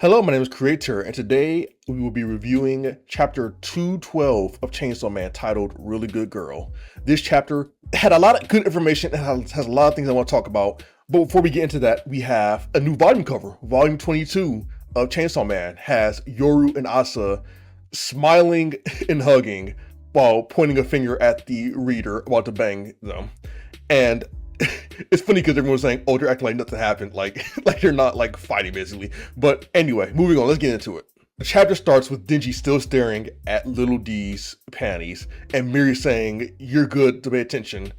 Hello, my name is Creator, and today we will be reviewing chapter 212 of Chainsaw Man titled Really Good Girl. This chapter had a lot of good information and has a lot of things I want to talk about, but before we get into that, we have a new volume cover. Volume 22 of Chainsaw Man has Yoru and Asa smiling and hugging while pointing a finger at the reader about to bang them. And it's funny because everyone's saying, "Oh, they're acting like nothing happened," like they're not like fighting basically. But anyway, moving on. Let's get into it. The chapter starts with Denji still staring at Little D's panties, and Miri saying, "You're good to pay attention,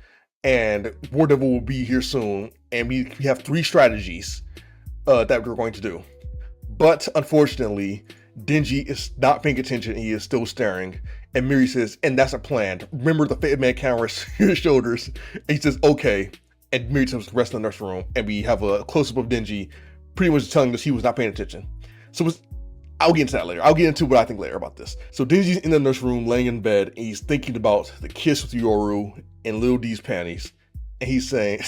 and War Devil will be here soon." And we have three strategies that we're going to do. But unfortunately, Denji is not paying attention. And he is still staring. And Miri says, "And that's a plan. Remember the Fate Man cameras on your shoulders." And he says, "Okay." And Miri tells the rest of the nurse room, and we have a close-up of Denji pretty much telling us he was not paying attention. So I'll get into that later. I'll get into what I think later about this. So Denji's in the nurse room, laying in bed, and he's thinking about the kiss with Yoru and Little D's panties. And he's saying,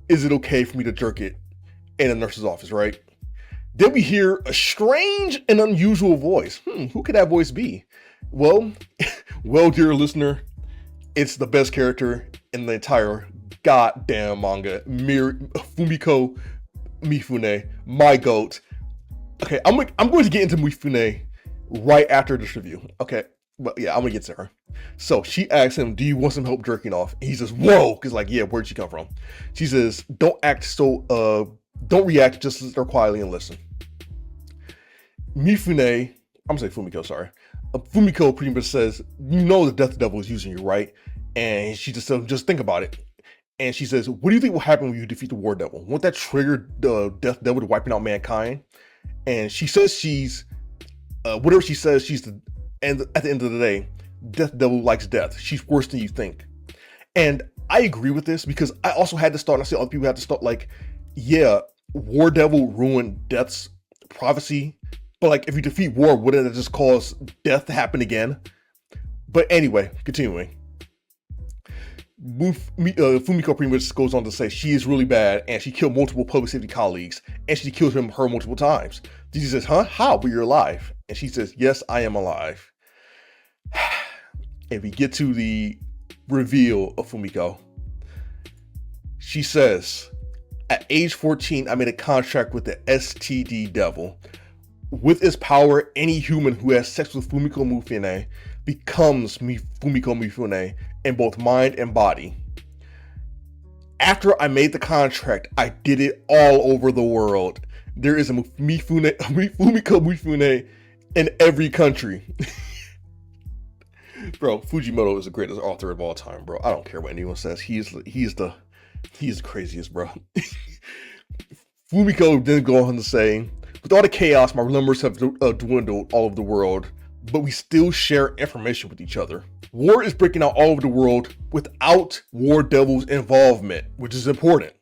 "Is it okay for me to jerk it in the nurse's office, right?" Then we hear a strange and unusual voice. Who could that voice be? Well, dear listener, it's the best character in the entire goddamn manga, Fumiko Mifune, my goat. Okay, I'm going to get into Mifune right after this review. Okay, but yeah, I'm gonna get to her. So she asks him, "Do you want some help jerking off?" And he says, "Whoa," because like, yeah, where'd she come from? She says, don't react, just sit there quietly and listen." Mifune, I'm gonna say Fumiko, sorry. Fumiko pretty much says, "You know the Death Devil is using you, right?" And she just says, "Just think about it." And she says, "What do you think will happen when you defeat the War Devil? Won't that trigger the Death Devil to wiping out mankind?" And she says whatever she says, and at the end of the day, Death Devil likes death. She's worse than you think. And I agree with this because I also had to start, and I see other people had to start like, yeah, War Devil ruined Death's prophecy, but like if you defeat War, wouldn't it just cause death to happen again? But anyway, continuing. Fumiko pretty much goes on to say she is really bad and she killed multiple public safety colleagues and she killed her multiple times. Denji says, "Huh? How? But you're alive." And she says, "Yes, I am alive." And we get to the reveal of Fumiko. She says, "At age 14, I made a contract with the STD Devil. With its power, any human who has sex with Fumiko Mifune becomes Fumiko Mifune in both mind and body. After I made the contract, I did it all over the world. There is a Fumiko Mifune in every country." Bro, Fujimoto is the greatest author of all time, bro. I don't care what anyone says. He's the craziest, bro. Fumiko then go on to say, "With all the chaos, my numbers have dwindled all over the world, but we still share information with each other. War is breaking out all over the world without War Devil's involvement, which is important.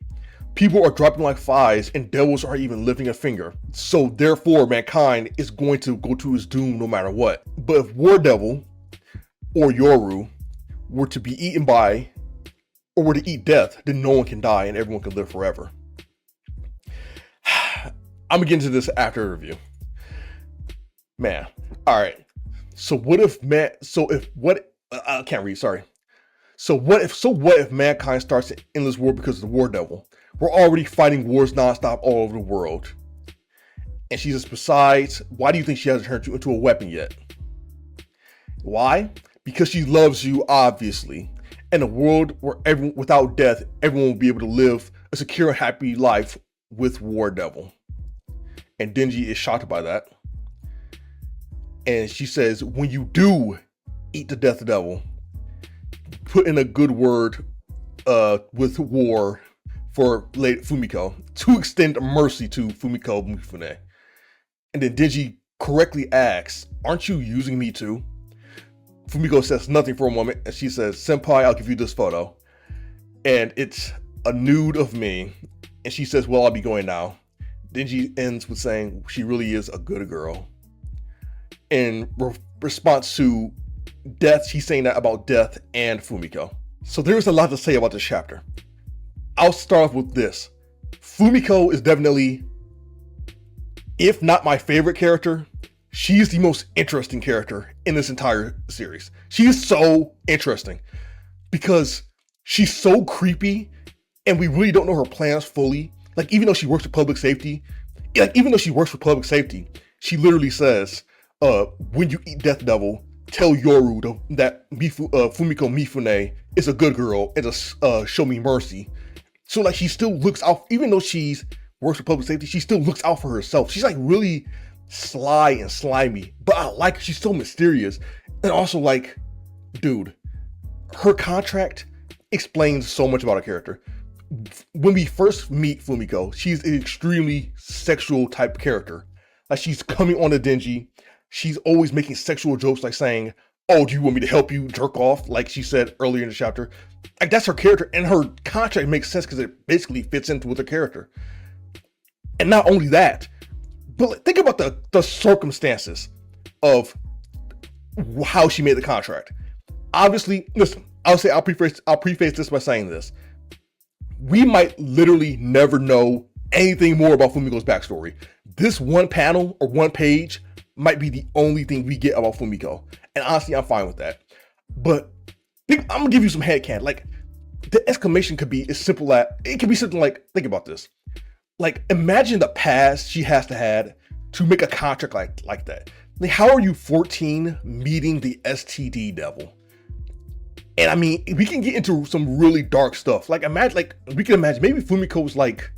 People are dropping like flies and devils aren't even lifting a finger. So therefore, mankind is going to go to its doom no matter what. But if War Devil or Yoru were to be eaten by, or were to eat death, then no one can die and everyone can live forever." I'm gonna get into this after the review. Man, all right. So what if I can't read, sorry. So what if mankind starts an endless war because of the War Devil? We're already fighting wars nonstop all over the world. And she says, "Besides, why do you think she hasn't turned you into a weapon yet?" Why? Because she loves you, obviously. In a world where without death, everyone will be able to live a secure and happy life with War Devil. And Denji is shocked by that. And she says, "When you do eat the Death Devil, put in a good word with War for late Fumiko to extend mercy to Fumiko Mifune." And then Denji correctly asks, "Aren't you using me too?" Fumiko says nothing for a moment, and she says, "Senpai, I'll give you this photo." And it's a nude of me. And she says, "Well, I'll be going now." Denji ends with saying she really is a good girl. In response to death, she's saying that about death and Fumiko. So there's a lot to say about this chapter. I'll start off with this. Fumiko is definitely if not my favorite character, she's the most interesting character in this entire series. She is so interesting because she's so creepy and we really don't know her plans fully. Like, even though she works for public safety, she literally says, when you eat Death Devil, tell Yoru that Fumiko Mifune is a good girl and to show me mercy. So like, she still looks out, even though she's works for public safety, she still looks out for herself. She's like really sly and slimy, but I like her. She's so mysterious. And also, like, dude, her contract explains so much about her character. When we first meet Fumiko, she's an extremely sexual type character. Like, she's coming on to Denji. She's always making sexual jokes, like saying, "Oh, do you want me to help you jerk off?" Like she said earlier in the chapter. Like, that's her character, and her contract makes sense because it basically fits into with her character. And not only that, but think about the circumstances of how she made the contract. Obviously, listen, I'll preface this by saying this. We might literally never know anything more about Fumiko's backstory. This one panel or one page might be the only thing we get about Fumiko. And honestly, I'm fine with that. But I'm gonna give you some headcanon. Like, the exclamation could be as simple as, it could be something like, think about this. Like, imagine the past she has to make a contract like that. Like, how are you 14 meeting the STD devil? And I mean, we can get into some really dark stuff. Like, we can imagine maybe Fumiko was like,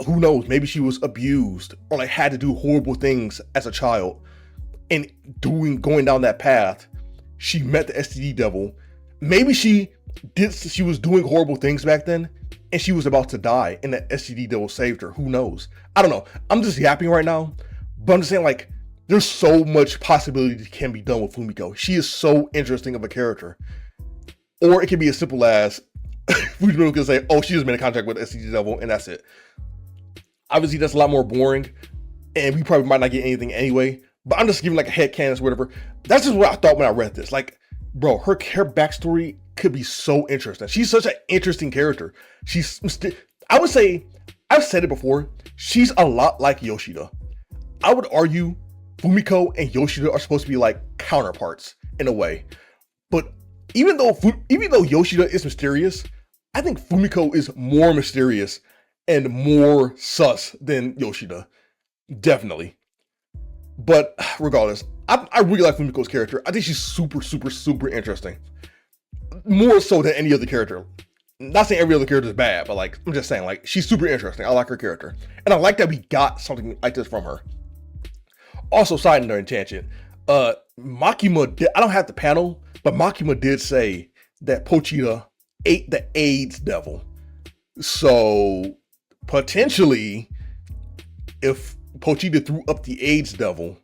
who knows, maybe she was abused or like had to do horrible things as a child. And going down that path, she met the STD devil. Maybe she was doing horrible things back then and she was about to die and the STD devil saved her. Who knows? I don't know. I'm just yapping right now, but I'm just saying, like, there's so much possibility that can be done with Fumiko. She is so interesting of a character. Or it can be as simple as Fumiko can say, "Oh, she just made a contract with the STD devil," and that's it. Obviously, that's a lot more boring, and we probably might not get anything anyway. But I'm just giving like a headcanon or whatever. That's just what I thought when I read this. Like, bro, her backstory could be so interesting. She's such an interesting character. I would say, I've said it before, she's a lot like Yoshida. I would argue Fumiko and Yoshida are supposed to be like counterparts in a way. But even though Yoshida is mysterious, I think Fumiko is more mysterious and more sus than Yoshida. Definitely. But regardless, I really like Fumiko's character. I think she's super, super, super interesting. More so than any other character. Not saying every other character is bad, but like, I'm just saying, like, she's super interesting. I like her character. And I like that we got something like this from her. Also, side note and tangent, Makima I don't have the panel, but Makima did say that Pochita ate the AIDS devil. So potentially, if Pochita threw up the AIDS devil,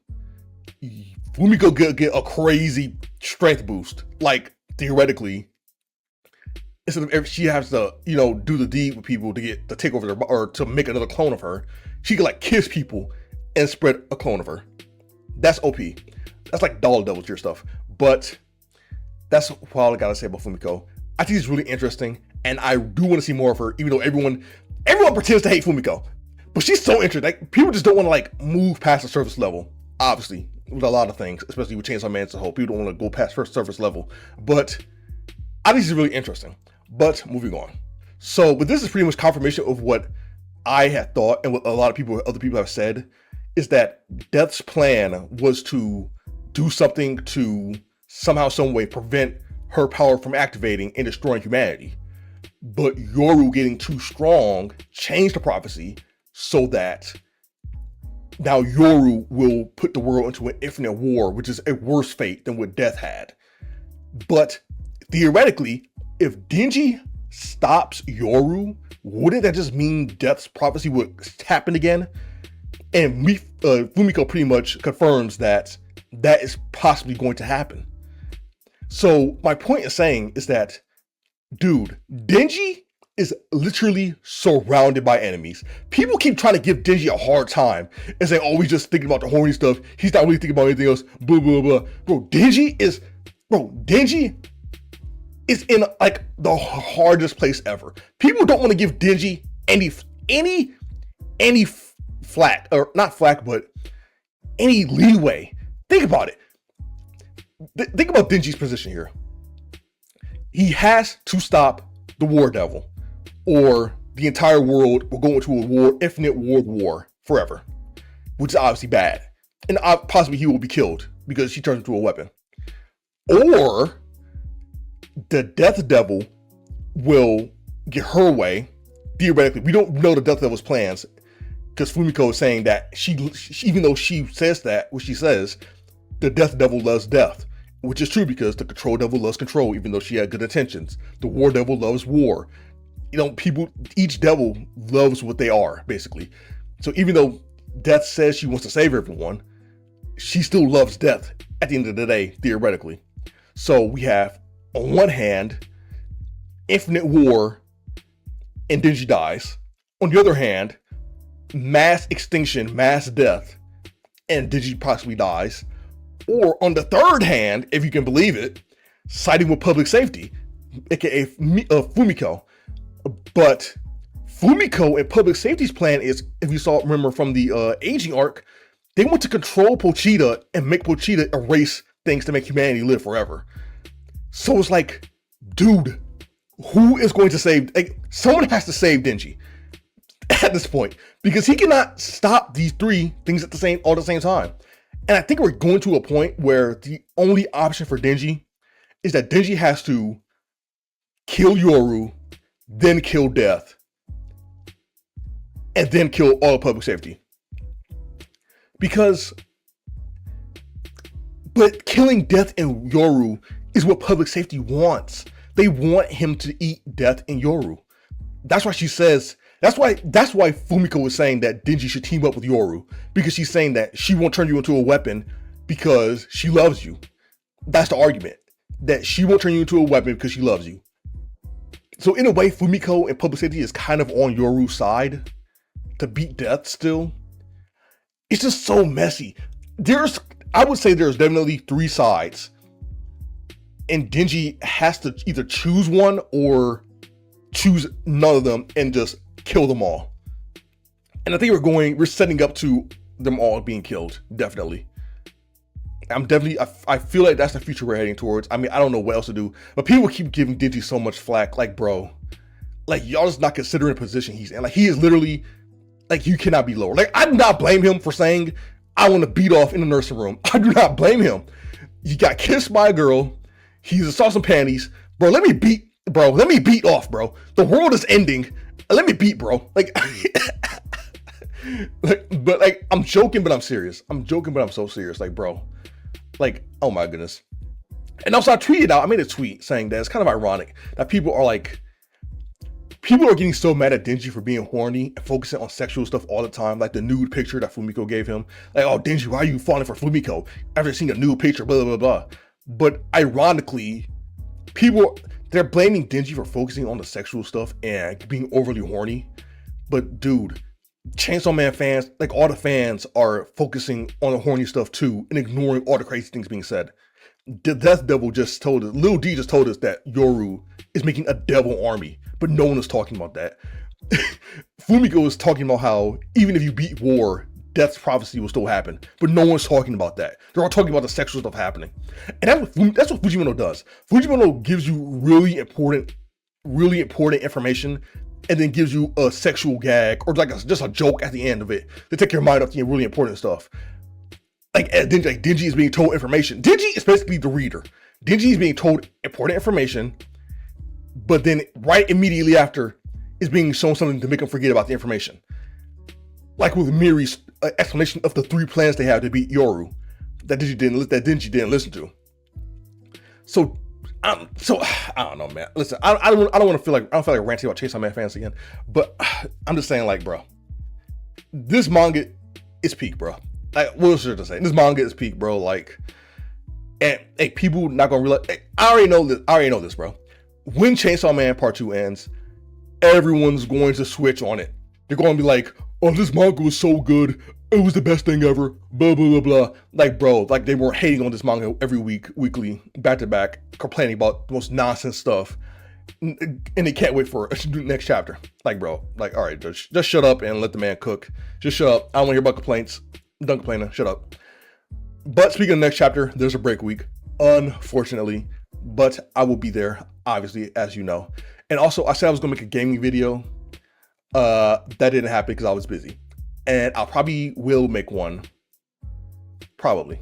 Fumiko could get a crazy strength boost. Like, theoretically, instead of she has to, do the deed with people to take over their, or to make another clone of her, she could like kiss people and spread a clone of her. That's OP. That's like Doll Devil tier stuff. But that's all I gotta say about Fumiko. I think it's really interesting, and I do want to see more of her, even though everyone pretends to hate Fumiko. But she's so interesting. Like, people just don't want to like move past the surface level. Obviously, with a lot of things, especially with Chainsaw Man as a whole, people don't want to go past first surface level. But I think it's really interesting. But moving on. But this is pretty much confirmation of what I had thought and what a lot of other people have said, is that Death's plan was to do something to somehow, some way prevent her power from activating and destroying humanity. But Yoru getting too strong changed the prophecy so that now Yoru will put the world into an infinite war, which is a worse fate than what Death had. But theoretically, if Denji stops Yoru, wouldn't that just mean Death's prophecy would happen again? And Fumiko pretty much confirms that that is possibly going to happen. So my point in saying is that, dude, Denji is literally surrounded by enemies. People keep trying to give Denji a hard time and say, "Oh, he's just thinking about the horny stuff. He's not really thinking about anything else." Blah, blah, blah. Denji is in like the hardest place ever. People don't want to give Denji any flack, or not flack, but any leeway. Think about it. Think about Denji's position here. He has to stop the War Devil, or the entire world will go into a war, infinite world war forever, which is obviously bad. And possibly he will be killed because she turns into a weapon. Or the Death Devil will get her way. Theoretically, we don't know the Death Devil's plans because Fumiko is saying that she, even though she says that, what she says, the Death Devil loves death, which is true because the Control Devil loves control, even though she had good intentions. The War Devil loves war. You know, each devil loves what they are, basically. So even though Death says she wants to save everyone, she still loves death at the end of the day, theoretically. So we have, on one hand, infinite war and Denji dies. On the other hand, mass extinction, mass death, and Denji possibly dies. Or on the third hand, if you can believe it, siding with public safety, aka Fumiko. But Fumiko and public safety's plan is, if you remember from the aging arc, they want to control Pochita and make Pochita erase things to make humanity live forever. So it's like, dude, who is going to save? Like, someone has to save Denji at this point, because he cannot stop these three things at all the same time. And I think we're going to a point where the only option for Denji is that Denji has to kill Yoru, then kill Death, and then kill all of public safety. But killing Death and Yoru is what public safety wants. They want him to eat Death and Yoru. That's why she says, that's why Fumiko is saying that Denji should team up with Yoru, because she's saying that she won't turn you into a weapon because she loves you. That's the argument, that she won't turn you into a weapon because she loves you. So in a way, Fumiko and public safety is kind of on Yoru's side to beat Death still. It's just so messy. I would say there's definitely three sides, and Denji has to either choose one or choose none of them and just kill them all. And I think we're setting up to them all being killed, definitely. I feel like that's the future we're heading towards. I mean, I don't know what else to do, but people keep giving Denji so much flack. Like, bro, like, y'all just not considering the position he's in. Like, he is literally, like, you cannot be lower. Like, I do not blame him for saying, I want to beat off in the nursing room. I do not blame him. You got kissed by a girl. He's saw some panties. Bro, let me beat off, bro. The world is ending. Let me beat, bro. Like, I'm joking, but I'm serious. I'm joking, but I'm so serious. Like, bro, like, oh my goodness. And also I tweeted out, I made a tweet saying that it's kind of ironic that people are getting so mad at Denji for being horny and focusing on sexual stuff all the time. Like the nude picture that Fumiko gave him. Like, oh, Denji, why are you falling for Fumiko after seeing a nude picture, blah, blah, blah. But ironically, they're blaming Denji for focusing on the sexual stuff and being overly horny. But dude, Chainsaw Man fans, like all the fans, are focusing on the horny stuff too and ignoring all the crazy things being said. The Death Devil just told us, Lil D just told us that Yoru is making a devil army, but no one is talking about that. Fumiko is talking about how even if you beat war, Death's prophecy will still happen, but no one's talking about that. They're all talking about the sexual stuff happening. And that's what Fujimoto does. Fujimoto gives you really important information and then gives you a sexual gag or just a joke at the end of it to take your mind off the really important stuff. Like Denji is being told information. Denji is basically the reader. Denji is being told important information, but then right immediately after is being shown something to make him forget about the information. Like with Miri's explanation of the 3 plans they have to beat Yoru that Denji didn't listen to. So I don't know, man. Listen, I don't feel like ranting about Chainsaw Man fans again, but I'm just saying, like, bro, this manga is peak, bro. Like, what else should I say? This manga is peak, bro. Like, and hey, people not gonna realize. Hey, I already know this, bro. When Chainsaw Man Part 2 ends, everyone's going to switch on it. They're going to be like, oh, this manga was so good. It was the best thing ever. Blah, blah, blah, blah. Like, bro, like they were hating on this manga every week, weekly, back to back, complaining about the most nonsense stuff. and they can't wait for the next chapter. Like, bro, like, all right, just shut up and let the man cook. Just shut up. I don't want to hear about complaints. I'm done complaining. Shut up. But speaking of the next chapter, there's a break week, unfortunately, but I will be there, obviously, as you know. And also, I said I was gonna make a gaming video. That didn't happen because I was busy. And I probably will make one. Probably.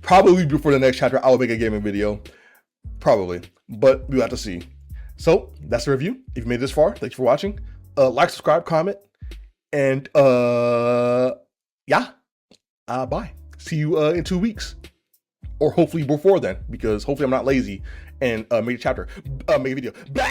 Probably before the next chapter, I will make a gaming video. Probably. But we'll have to see. So that's the review. If you made it this far, thanks for watching. Like, subscribe, comment, and yeah. Bye. See you in 2 weeks. Or hopefully before then, because hopefully I'm not lazy and make a chapter, make a video. Blah!